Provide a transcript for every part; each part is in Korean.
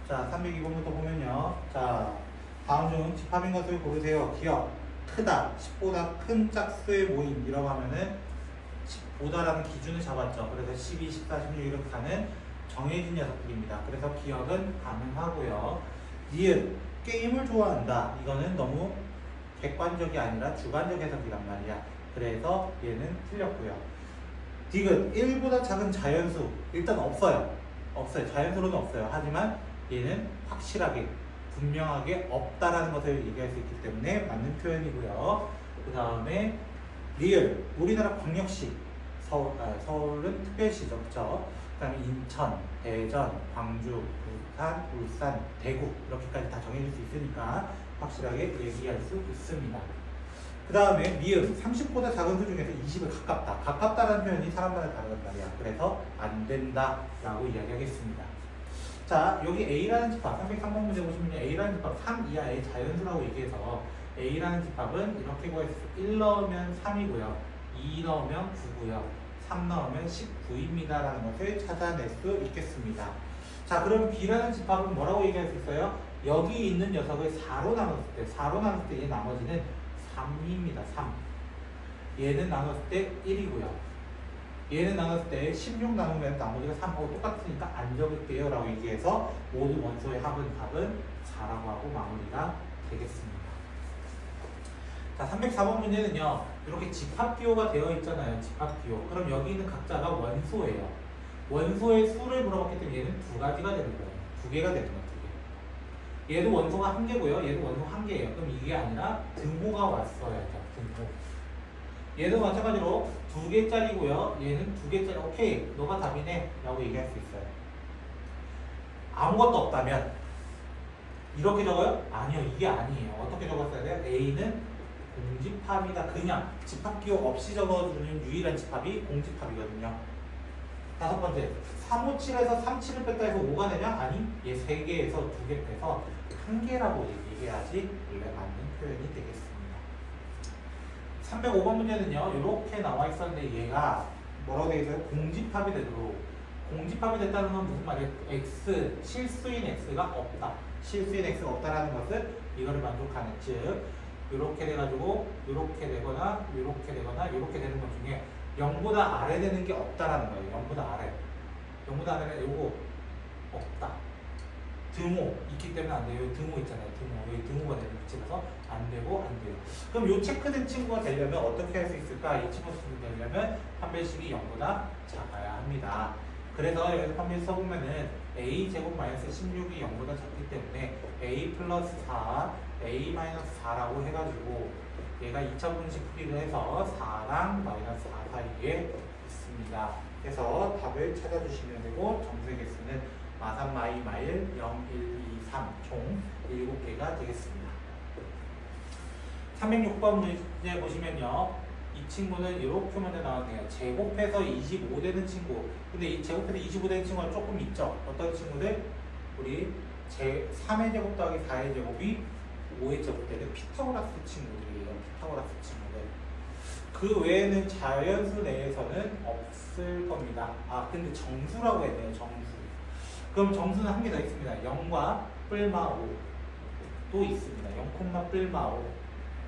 자, 302번부터 보면요. 자, 다음 중 집합인 것을 고르세요. 기억, 크다, 10보다 큰 짝수의 모임이라고 하면은 10보다라는 기준을 잡았죠. 그래서 12, 14, 16 이렇게 가는 정해진 녀석들입니다. 그래서 기억은 가능하고요. 니은, 게임을 좋아한다. 이거는 너무 객관적이 아니라 주관적 해석이란 말이야. 그래서 얘는 틀렸고요. 디귿, 1보다 작은 자연수. 일단 없어요. 자연수로는 없어요. 하지만 얘는 확실하게, 분명하게 없다라는 것을 얘기할 수 있기 때문에 맞는 표현이고요. 그 다음에 리을, 우리나라 광역시. 서울은 특별시죠. 그쵸? 그 다음에 인천, 대전, 광주, 부산, 울산, 대구 이렇게까지 다 정해질 수 있으니까 확실하게 얘기할 수 있습니다. 그 다음에 미음, 30보다 작은 수 중에서 20을 가깝다. 가깝다라는 표현이 사람마다 다르단 말이야. 그래서 안 된다 라고 이야기하겠습니다. 자, 여기 A라는 집합, 303번 문제 보시면 A라는 집합 3 이하의 자연수라고 얘기해서 A라는 집합은 이렇게 구했을 때 1 넣으면 3이고요. 2 넣으면 9고요. 3 넣으면 19입니다. 라는 것을 찾아낼 수 있겠습니다. 자, 그럼 B라는 집합은 뭐라고 얘기할 수 있어요? 여기 있는 녀석을 4로 나눴을 때 얘 나머지는 3입니다. 3. 얘는 나눴을 때 1이고요. 얘는 나눴을 때 16 나누면 나머지가 3하고 똑같으니까 안 적을게요 라고 얘기해서 모두 원소의 합은 답은 4라고 하고 마무리가 되겠습니다. 자, 304번 문제는요. 이렇게 집합기호가 되어 있잖아요. 집합기호. 그럼 여기 있는 각자가 원소예요. 원소의 수를 물어봤기 때문에 얘는 두 가지가 되는 거예요. 두 개가 되는 거예요. 두 개. 얘도 원소가 한 개고요. 얘도 원소 한 개예요. 그럼 이게 아니라 등호가 왔어야죠. 등호. 얘도 마찬가지로 두 개짜리고요. 얘는 두 개짜리. 오케이, 너가 답이네 라고 얘기할 수 있어요. 아무것도 없다면 이렇게 적어요? 아니요, 이게 아니에요. 어떻게 적었어야 돼요? A는 공집합이다. 그냥 집합기호 없이 적어주는 유일한 집합이 공집합이거든요. 다섯 번째, 357에서 37을 뺐다 해서 5가 되냐? 아니, 얘 3개에서 2개 빼서 1개라고 얘기해야지 원래 맞는 표현이 되겠습니다. 305번 문제는요, 이렇게 나와 있었는데 얘가 뭐라고 되어 있어요? 공집합이 되도록. 공집합이 됐다는 건 무슨 말이에요? X, 실수인 X가 없다. 실수인 X가 없다라는 것은 이거를 만족하는, 즉 이렇게 돼가지고 이렇게 되거나 이렇게 되거나 이렇게 되는 것 중에 0보다 아래 되는 게 없다라는 거예요. 0보다 아래. 0보다 아래는 요거 없다. 등호 있기 때문에 안 돼요. 등호 있잖아요. 등호. 여기 등호가 되는 위치라서 안 되고 안 돼요. 그럼 요 체크된 친구가 되려면 어떻게 할 수 있을까? 이 친구가 되려면 판별식이 0보다 작아야 합니다. 그래서 여기서 판별 써보면은 a제곱 마이너스 16이 0보다 작기 때문에 a 플러스 4, a 마이너스 4라고 해가지고 얘가 2차 분식 풀이를 해서 4랑 마이너스 4 사이에 있습니다. 그래서 답을 찾아주시면 되고 정수의 개수는 마삼 마이 마일 0, 1, 2, 3 총 7개가 되겠습니다. 306번 문제 보시면요. 이 친구는 이렇게 먼저 나왔네요. 제곱해서 25 되는 친구. 근데 이 제곱해서 25 되는 친구가 조금 있죠. 어떤 친구들? 우리 3의 제곱 더하기 4의 제곱이 5의 제곱 되는 피타고라스 친구들이에요. 피타고라스 친구들. 그 외에는 자연수 내에서는 없을 겁니다. 아, 근데 정수라고 했네요. 정수. 그럼 정수는 한 개 더 있습니다. 0과 뿔마 5도 있습니다. 0, 뿔마 5.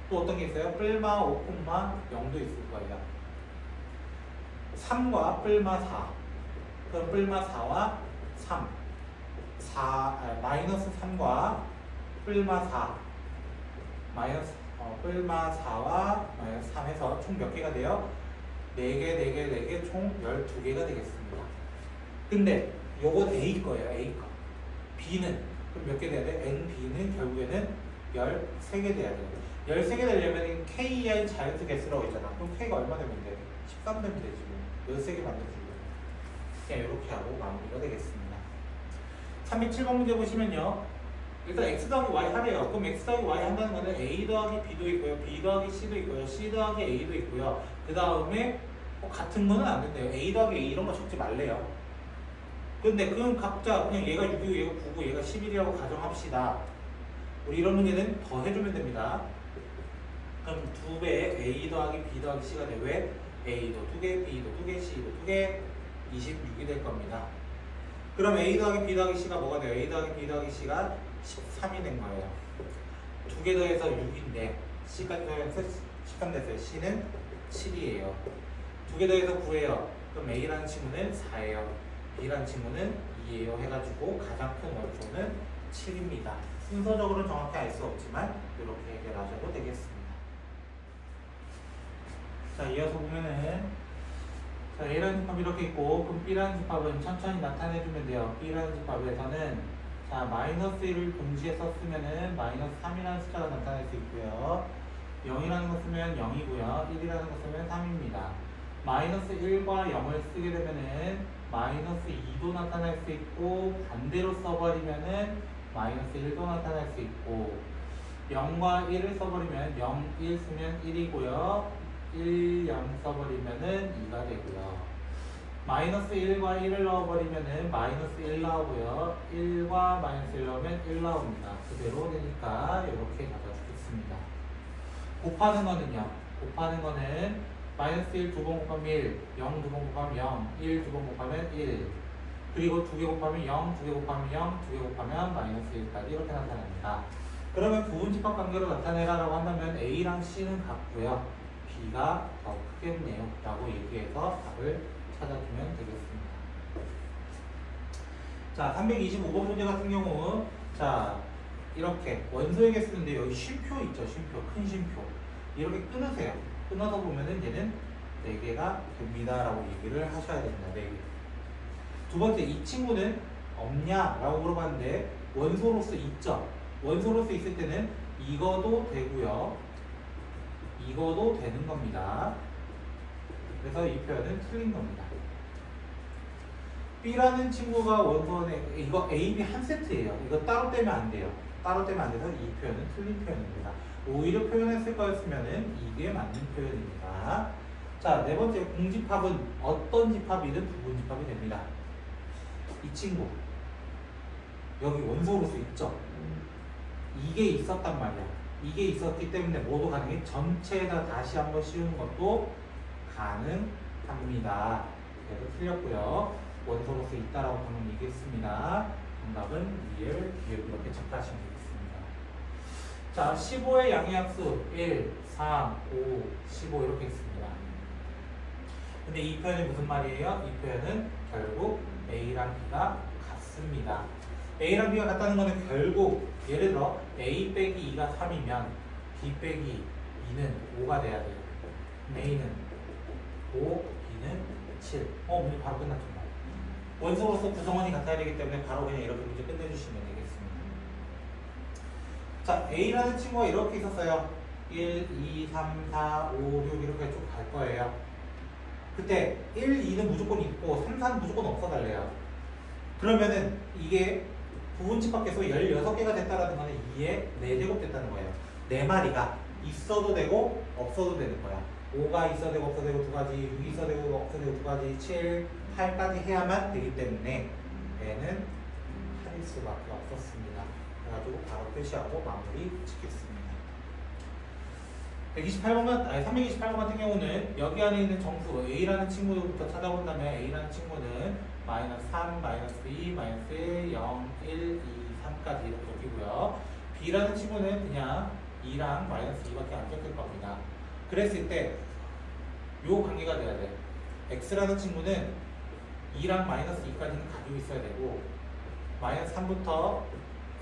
또 어떤 게 있어요? 뿔마 5, 0도 있을 거예요. 3과 뿔마 4. 그럼 뿔마 4와 3. 마이너스 3과 뿔마 4. 뿔마 4와 마이너스 3 해서 총 몇 개가 돼요? 4개, 4개, 4개, 총 12개가 되겠습니다. 근데 요건 A 거예요. A 거. B는 그럼 몇 개 돼야 돼? NB는 결국에는 13개 돼야 돼요. 13개 되려면 KI 자연수 개수라고 있잖아. 그럼 K가 얼마 되면 돼? 13 되면 되지. 13개 만들어주고. 그냥 이렇게 하고 마무리가 되겠습니다. 307번 문제 보시면요. 일단 X 더하기 Y 하래요. 그럼 X 더하기 Y 한다는 거는 A 더하기 B도 있고요. B 더하기 C도 있고요. C 더하기 A도 있고요. 그 다음에 같은 거는 안 된대요. A 더하기 A 이런 거 적지 말래요. 근데 그건 각자 그냥 얘가 6이고 얘가 9고 얘가 11이라고 가정합시다. 우리 이런 문제는 더 해주면 됩니다. 그럼 2배 A 더하기 B 더하기 C가 돼. 왜? A도 2개, B도 2개, C도 2개, 26이 될 겁니다. 그럼 A 더하기 B 더하기 C가 뭐가 돼요? A 더하기 B 더하기 C가 13이 된 거예요. 두 개 더해서 6인데 C까지 더해서 13 됐어요. C는 7이에요. 두 개 더해서 9예요. 그럼 A라는 친구는 4예요. B라는 친구는 2예요. 해가지고 가장 큰 원소는 7입니다. 순서적으로는 정확히 알 수 없지만 이렇게 해결하셔도 되겠습니다. 자, 이어서 보면은 자, A라는 집합이 이렇게 있고 그럼 B라는 집합은 천천히 나타내주면 돼요. B라는 집합에서는 자, 마이너스 1을 동시에 썼으면은 마이너스 3이라는 숫자가 나타날 수 있고요. 0이라는 거 쓰면 0이고요. 1이라는 거 쓰면 3입니다. 마이너스 1과 0을 쓰게 되면은 마이너스 2도 나타날 수 있고 반대로 써버리면은 마이너스 1도 나타날 수 있고 0과 1을 써버리면 0, 1 쓰면 1이고요. 1, 0 써버리면은 2가 되고요. 마이너스 1과 1을 넣어버리면은 마이너스 1 나오고요. 1과 마이너스 1 넣으면 1 나옵니다. 그대로 되니까 이렇게 잡아주겠습니다. 곱하는 거는요. 곱하는 거는 마이너스 1 두 번 곱하면 1, 0 두 번 곱하면 0, 1 두 번 곱하면 1 그리고 두 개 곱하면 0, 두 개 곱하면 0, 두 개 곱하면 마이너스 1까지 이렇게 나타납니다. 그러면 부분집합 관계로 나타내라 라고 한다면 A랑 C는 같고요. B가 더 크겠네요 라고 얘기해서 답을 찾아주면 되겠습니다. 자, 325번 문제 같은 경우 자 이렇게 원소에게 쓰는데 여기 쉼표 있죠. 쉼표, 큰 쉼표 이렇게 끊으세요. 끊어서 보면은 얘는 4개가 됩니다 라고 얘기를 하셔야 됩니다. 4개. 두 번째, 이 친구는 없냐 라고 물어봤는데 원소로서 있죠. 원소로서 있을 때는 이거도 되고요. 이거도 되는 겁니다. 그래서 이 표현은 틀린 겁니다. B라는 친구가 원소에 이거 A, B 한 세트예요. 이거 따로 떼면 안 돼요. 따로 떼면 안 돼서 이 표현은 틀린 표현입니다. 오히려 표현했을 거였으면은 이게 맞는 표현입니다. 자, 네 번째, 공집합은 어떤 집합이든 부분집합이 됩니다. 이 친구 여기 원소로서 있죠. 이게 있었단 말이야. 이게 있었기 때문에 모두 가능해. 전체에다 다시 한번 씌우는 것도 가능합니다. 그래서 틀렸고요. 원소로서 있다라고 하면 이겠습니다. 정답은 리을, 기을 이렇게 체크하시면 되겠습니다. 자, 15의 양의학수 1, 3, 5, 15 이렇게 있습니다. 근데 이 표현이 무슨 말이에요? 이 표현은 결국 A랑 B가 같습니다. A랑 B가 같다는 거는 결국 예를 들어 A 빼기 2가 3이면 B 빼기 2는 5가 돼야 돼요. A는 5, B는 7. 문제 바로 끝났죠. 원소로서 구성원이 같아야 되기 때문에 바로 그냥 이렇게 문제 끝내주시면 되겠습니다. 자, A라는 친구가 이렇게 있었어요. 1, 2, 3, 4, 5, 6 이렇게 쭉 갈 거예요. 그때 1, 2는 무조건 있고 3, 4는 무조건 없어달래요. 그러면은 이게 부분집합 계속 16개가 됐다는 거는 2의 4제곱 됐다는 거예요. 4마리가 있어도 되고 없어도 되는 거야. 5가 있어도 되고 없어도 되고 2가지, 6이 있어도 되고 없어도 되고 2가지, 7, 8까지 해야만 되기 때문에 얘는 8일 수밖에 없었습니다. 그래가지고 바로 표시하고 마무리 짓겠습니다. 328번 같은 경우는 여기 안에 있는 정수 A라는 친구부터 찾아본다면 A라는 친구는 마이너스 3, 마이너스 2, 마이너스 1, 0, 1, 2, 3까지 이렇게 적히고요. B라는 친구는 그냥 2랑 마이너스 2밖에 안 적힐 겁니다. 그랬을 때 요 관계가 돼야 돼. X라는 친구는 2랑 마이너스 2까지는 가지고 있어야 되고 마이너스 3부터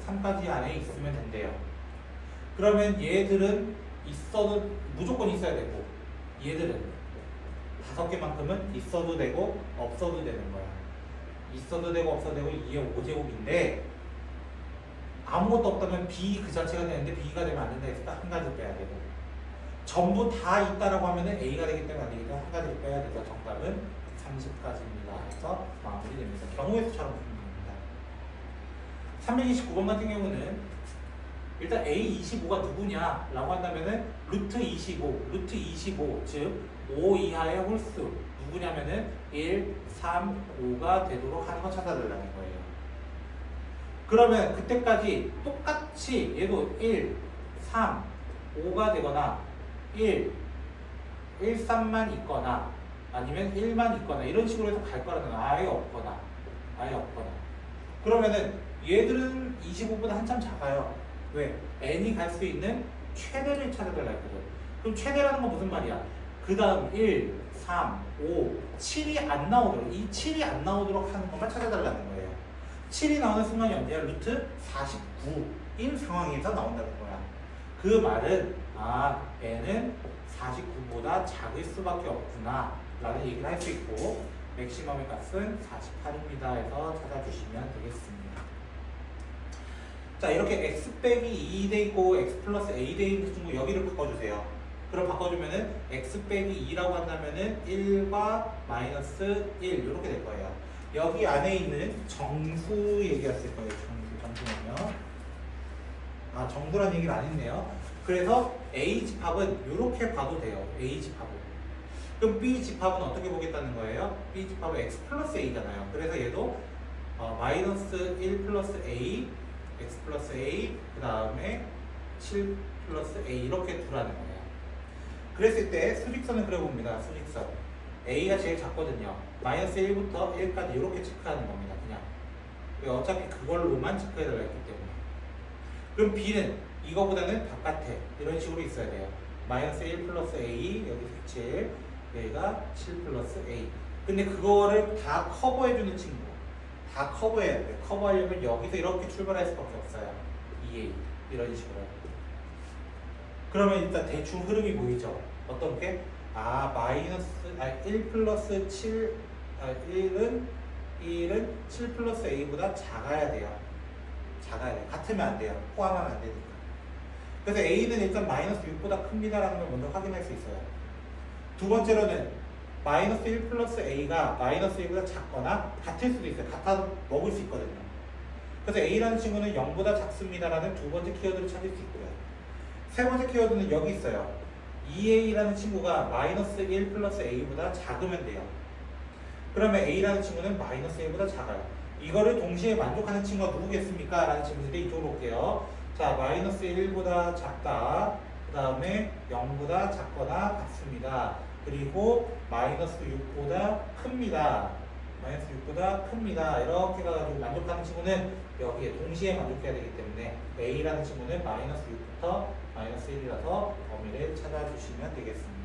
3까지 안에 있으면 된대요. 그러면 얘들은 있어도 무조건 있어야 되고 얘들은 5개만큼은 있어도 되고 없어도 되는 거야. 있어도 되고 없어도 되고 2의 5제곱인데 아무것도 없다면 B 그 자체가 되는데 B가 되면 안 된다 해서 한 가지 빼야 되고 전부 다 있다라고 하면은 A가 되기 때문에 안 되기 때문에 한 가지를 빼야 돼서 정답은 30까지입니다. 해서 마무리됩니다. 경우의 수처럼 봅니다. 329번 같은 경우는 일단 A25가 누구냐 라고 한다면은 루트 25, 즉 5 이하의 홀수 누구냐면은 1, 3, 5가 되도록 하는 거 찾아달라는 거예요. 그러면 그때까지 똑같이 얘도 1, 3, 5가 되거나 1, 1, 3만 있거나 아니면 1만 있거나 이런 식으로 해서 갈 거라는 거 아예 없거나 그러면은 얘들은 25보다 한참 작아요. 왜? n이 갈 수 있는 최대를 찾아달라 했거든. 그럼 최대라는 건 무슨 말이야? 그 다음 1, 3, 5, 7이 안 나오도록, 이 7이 안 나오도록 하는 것만 찾아달라는 거예요. 7이 나오는 순간이 언제야? 루트 49인 상황에서 나온다는 거야. 그 말은 n은 49보다 작을 수밖에 없구나 라는 얘기를 할 수 있고, 맥시멈의 값은 48입니다 해서 찾아주시면 되겠습니다. 자, 이렇게 x 빼기 2돼 있고 x 플러스 a 돼 있는 친구 여기를 바꿔주세요. 그럼 바꿔주면은 x 빼기 2라고 한다면은 1과 마이너스 1 이렇게 될 거예요. 여기 안에 있는 정수 얘기였을 거예요. 정수는요. 정수란 얘기를 안 했네요. 그래서 a 집합은 이렇게 봐도 돼요. a 집합은. 그럼 b 집합은 어떻게 보겠다는 거예요? b 집합은 x 플러스 a잖아요. 그래서 얘도 마이너스 1 플러스 a, x 플러스 a, 그 다음에 7 플러스 a 이렇게 두라는 거예요. 그랬을 때 수직선을 그려봅니다. 수직선. a가 제일 작거든요. 마이너스 1부터 1까지 이렇게 체크하는 겁니다. 그냥. 어차피 그걸로만 체크해달라 했기 때문에. 그럼 b는 이거보다는 바깥에 이런 식으로 있어야 돼요. 마이너스 1 플러스 a, 여기 7, 얘가 7 플러스 a. 근데 그거를 다 커버해주는 친구. 다 커버해야 돼요. 커버하려면 여기서 이렇게 출발할 수밖에 없어요. 2a. 이런 식으로. 그러면 일단 대충 흐름이 보이죠? 어떤 게? 마이너스, 1 플러스 7, 1은 7 플러스 a보다 작아야 돼요. 작아야 돼요. 같으면 안 돼요. 포함하면 안 되니까. 그래서 a는 일단 마이너스 6보다 큽니다라는 걸 먼저 확인할 수 있어요. 두 번째로는 마이너스 1 플러스 a가 마이너스 1보다 작거나 같을 수도 있어요. 같아 먹을 수 있거든요. 그래서 a라는 친구는 0보다 작습니다라는 두 번째 키워드를 찾을 수 있고요. 세 번째 키워드는 여기 있어요. 2a라는 친구가 마이너스 1 플러스 a보다 작으면 돼요. 그러면 a라는 친구는 마이너스 1보다 작아요. 이거를 동시에 만족하는 친구가 누구겠습니까? 라는 질문인데 이쪽으로 올게요. 자, 마이너스 1보다 작다. 그 다음에 0보다 작거나 같습니다. 그리고 마이너스 6보다 큽니다. 마이너스 6보다 큽니다. 이렇게 가지고 만족하는 친구는 여기에 동시에 만족해야 되기 때문에 a라는 친구는 마이너스 6부터 마이너스 1이라서 범위를 찾아주시면 되겠습니다.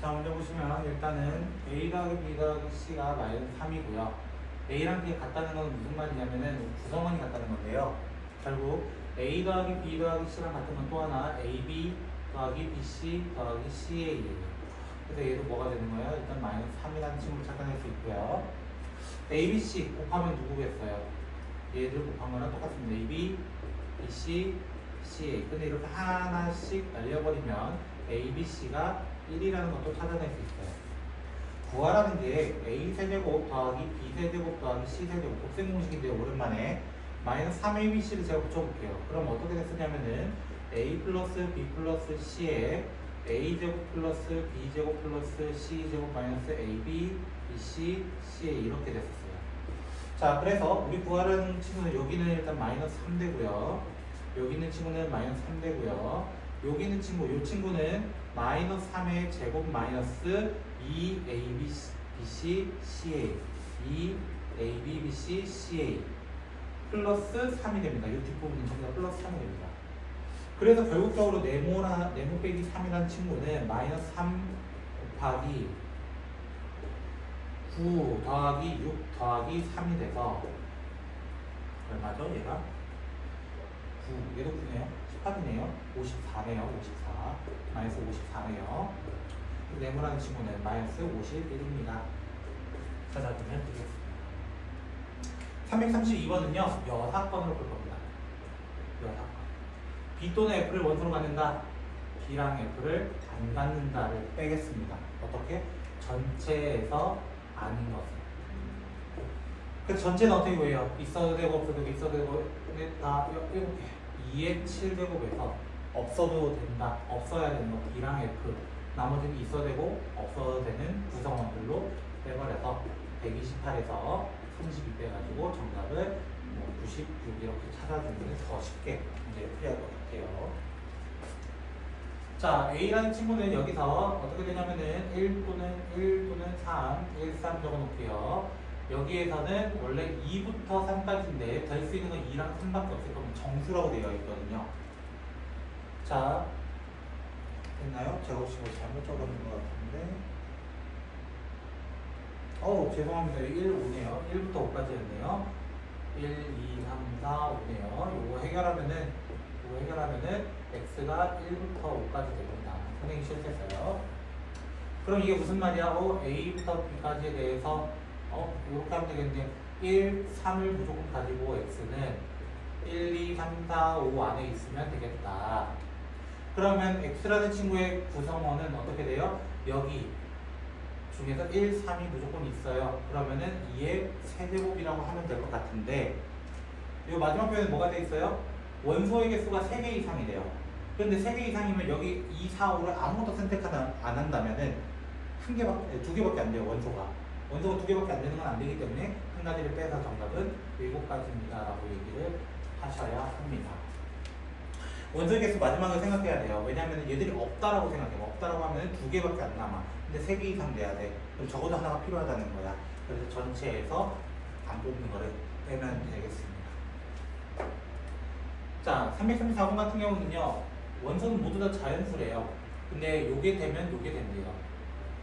자, 먼저 보시면 일단은 a 더하기 b 더하기 c가 마이너스 3이고요. a랑 b 같다는 건 무슨 말이냐면은 구성원이 같다는 건데요. 결국 a 더하기 b 더하기 c랑 같은 건 또 하나 ab 더하기 bc 더하기 ca예요. 그래서 얘도 뭐가 되는 거예요? 일단 마이너스 3이라는 친구를 찾아낼 수 있고요. abc 곱하면 누구겠어요? 얘들 곱한 거랑 똑같습니다. ab, bc, ca. 근데 이렇게 하나씩 날려버리면 abc가 1이라는 것도 찾아낼 수 있어요. 구하라는 게 a세제곱 더하기 b세제곱 더하기 c세제곱 곱셈 공식인데 오랜만에 마이너스 3abc를 제가 붙여볼게요. 그럼 어떻게 됐었냐면은 a 플러스 b 플러스 c에 a제곱 플러스 b제곱 플러스 c제곱 마이너스 ab, bc, ca 이렇게 됐었어요. 자, 그래서 우리 구하라는 친구는 여기는 일단 마이너스 3되고요. 여기 있는 친구는 마이너스 3되고요. 여기 있는 친구, 이 친구는 마이너스 3의 제곱 마이너스 2ab, bc, ca 2ab, bc, ca 플러스 3이 됩니다. 이 뒷부분은 전부 다 플러스 3이 됩니다. 그래서 결국적으로 네모 빼기 3이라는 친구는 마이너스 3 곱하기 9 더하기 6 더하기 3이 돼서 얼마죠? 얘가? 9, 얘도 9네요. 18이네요. 54네요. 54. 마이너스 54네요. 네모라는 친구는 마이너스 51입니다. 찾아보면 되겠습니다. 332번은요. 여사건으로 볼 겁니다. 여사건. B 또는 F를 원소로 갖는다. B랑 F를 안 갖는다를 빼겠습니다. 어떻게? 전체에서 아닌 것은. 그 전체는 어떻게 보여요? 있어도 되고 없어도 되고 있어도 되고 근데 다 이렇게 2의 7제곱에서 없어도 된다. 없어야 되는 거 B랑 F 나머지는 있어도 되고 없어도 되는 구성원들로 빼버려서 128에서 32 빼가지고 정답을 96 이렇게 찾아주면 더 쉽게 문제를 풀이할 것 같아요. 자, A라는 친구는 여기서 어떻게 되냐면은 1 또는 3, 1, 3 적어놓고요. 여기에서는 원래 2부터 3까지인데 될 수 있는 건 2랑 3밖에 없을 거면 정수라고 되어 있거든요. 자, 됐나요? 제곱식으로 잘못 적어놓은 것 같은데. 죄송합니다. 1, 5네요. 1부터 5까지였네요. 1, 2, 3, 4, 5네요. 요거 해결하면은 x가 1부터 5까지 됩니다. 선생님이 실수했어요. 그럼 이게 무슨 말이야? a부터 b까지에 대해서 이렇게 하면 되겠는데 1, 3을 무조건 가지고 x는 1, 2, 3, 4, 5 안에 있으면 되겠다. 그러면 x라는 친구의 구성원은 어떻게 돼요? 여기 중에서 1, 3이 무조건 있어요. 그러면은 2의 세제곱이라고 하면 될 것 같은데 이 마지막 표현은 뭐가 돼 있어요? 원소의 개수가 3개 이상이 돼요. 그런데 3개 이상이면 여기 2, 4, 5를 아무것도 선택 안 한다면은 2개밖에 안 돼요. 원소가 2개밖에 안 되는 건 안 되기 때문에 한 가지를 빼서 정답은 7가지입니다 라고 얘기를 하셔야 합니다. 원소의 개수 마지막을 생각해야 돼요. 왜냐하면 얘들이 없다라고 생각해요. 없다라고 하면 2개밖에 안 남아. 근데 3개 이상 돼야 돼. 그럼 적어도 하나가 필요하다는 거야. 그래서 전체에서 안 뽑는 거를 빼면 되겠습니다. 자, 334번 같은 경우는요. 원소는 모두 다 자연수래요. 근데 요게 되면 요게 된대요.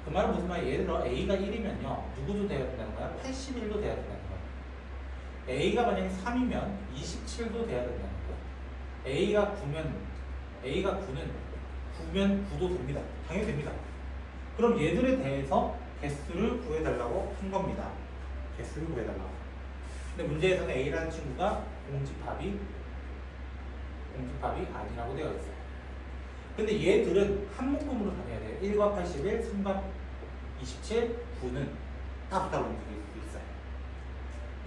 그 말은 무슨 말이에요? 예를 들어 A가 1이면요. 누구도 돼야 된다는 거야? 81도 돼야 된다는 거야. A가 만약에 3이면 27도 돼야 된다는 거야. A가 9는 9도 됩니다. 당연히 됩니다. 그럼 얘들에 대해서 개수를 구해달라고 한 겁니다. 개수를 구해달라고. 근데 문제에서는 A라는 친구가 공집합이 아니라고 되어 있어요. 근데 얘들은 한 묶음으로 다녀야 돼요. 1과 81, 3과 27, 9는 따로따로 움직일 수 있어요.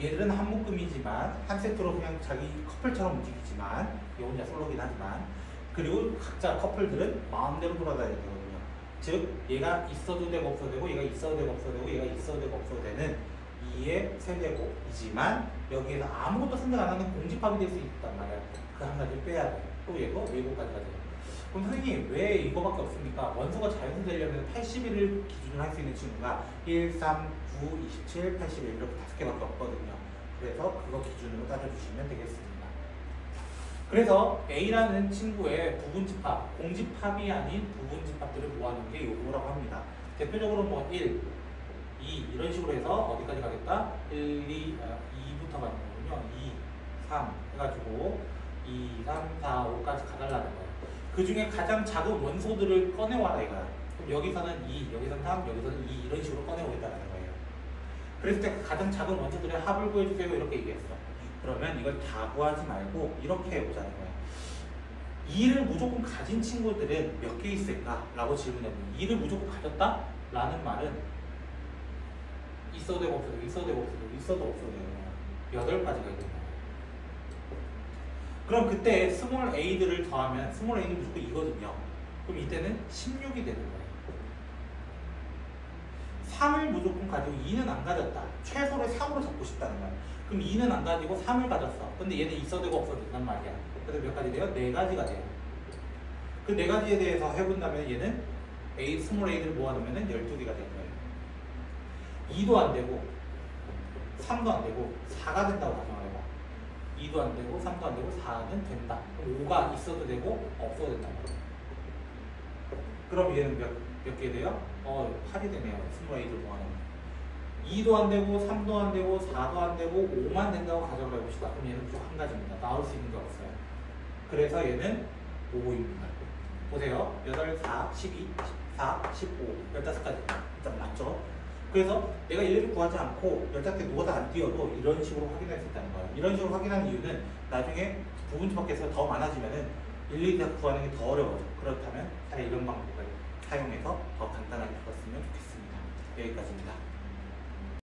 얘들은 한 묶음이지만 한 세트로 그냥 자기 커플처럼 움직이지만 얘 혼자 솔로긴 하지만 그리고 각자 커플들은 마음대로 돌아다녀야 되거든요. 즉 얘가 있어도 되고 없어도 되고 얘가 있어도 되고 없어도 되고 얘가 있어도 되고 없어도 되는 2의 세제곱이지만 여기에서 아무것도 선택 안 하는 공집합이 될 수 있단 말이야. 그 한 가지를 빼야 돼. 또 얘도 7가지가 돼요. 그럼 선생님 왜 이거밖에 없습니까? 원소가 자연수 되려면 81을 기준으로 할 수 있는 친구가 1, 3, 9, 27, 81 이렇게 5개밖에 없거든요. 그래서 그거 기준으로 따져주시면 되겠습니다. 그래서 A라는 친구의 부분집합, 공집합이 아닌 부분집합들을 모아놓은 게 요거라고 합니다. 대표적으로 뭐 1, 2 이런 식으로 해서 어디까지 가겠다? 2부터 가는 거군요. 2, 3 해가지고 2, 3, 4, 5까지 가달라는 거예요. 그 중에 가장 작은 원소들을 꺼내와라 이거야. 그럼 여기서는 2, 여기서는 3, 여기서는 2 이런 식으로 꺼내오겠다는 거예요. 그랬을 때 가장 작은 원소들의 합을 구해주세요 이렇게 얘기했어. 그러면 이걸 다 구하지 말고 이렇게 해보자는 거예요. 2를 무조건 가진 친구들은 몇 개 있을까? 라고 질문했는데 2를 무조건 가졌다? 라는 말은 있어도 되고 없어도 되고 있어도 되고 없어도 되고 있어도 없어도 되고 8가지가 있는 거예요. 그럼 그때 스몰 a들을 더하면 스몰 a는 무조건 2거든요. 그럼 이때는 16이 되는 거예요. 3을 무조건 가지고 2는 안 가졌다. 최소를 3으로 잡고 싶다는 거야. 그럼 2는 안 가지고 3을 가졌어. 근데 얘는 있어도 되고 없어도 된단 말이야. 그래서 몇 가지 돼요? 4가지가 돼요. 그 4가지에 대해서 해본다면 얘는 a, 스몰 a들을 모아놓으면 12개가 될 거예요. 2도 안 되고 3도 안 되고 4가 된다고 가정을 해봐. 2도 안 되고 3도 안 되고 4는 된다. 그럼 5가 있어도 되고 없어도 된다. 그럼 얘는 몇 개 돼요? 8이 되네요. 스몰 a들 모아놓으면. 2도 안 되고 3도 안 되고 4도 안 되고 5만 된다고 가정을 해봅시다. 그럼 얘는 무조건 한 가지입니다. 나올 수 있는 게 없어요. 그래서 얘는 5입니다. 보세요. 8, 4, 12, 14, 15, 15가지. 일단 맞죠? 그래서 내가 일일이 구하지 않고 15개 누가 다 안 띄어도 이런 식으로 확인할 수 있다는 거예요. 이런 식으로 확인하는 이유는 나중에 부분집합계수가 더 많아지면은 일일이 다 구하는 게 더 어려워져. 그렇다면 차라리 이런 방법을 사용해서 더 간단하게 풀었으면 좋겠습니다. 여기까지입니다.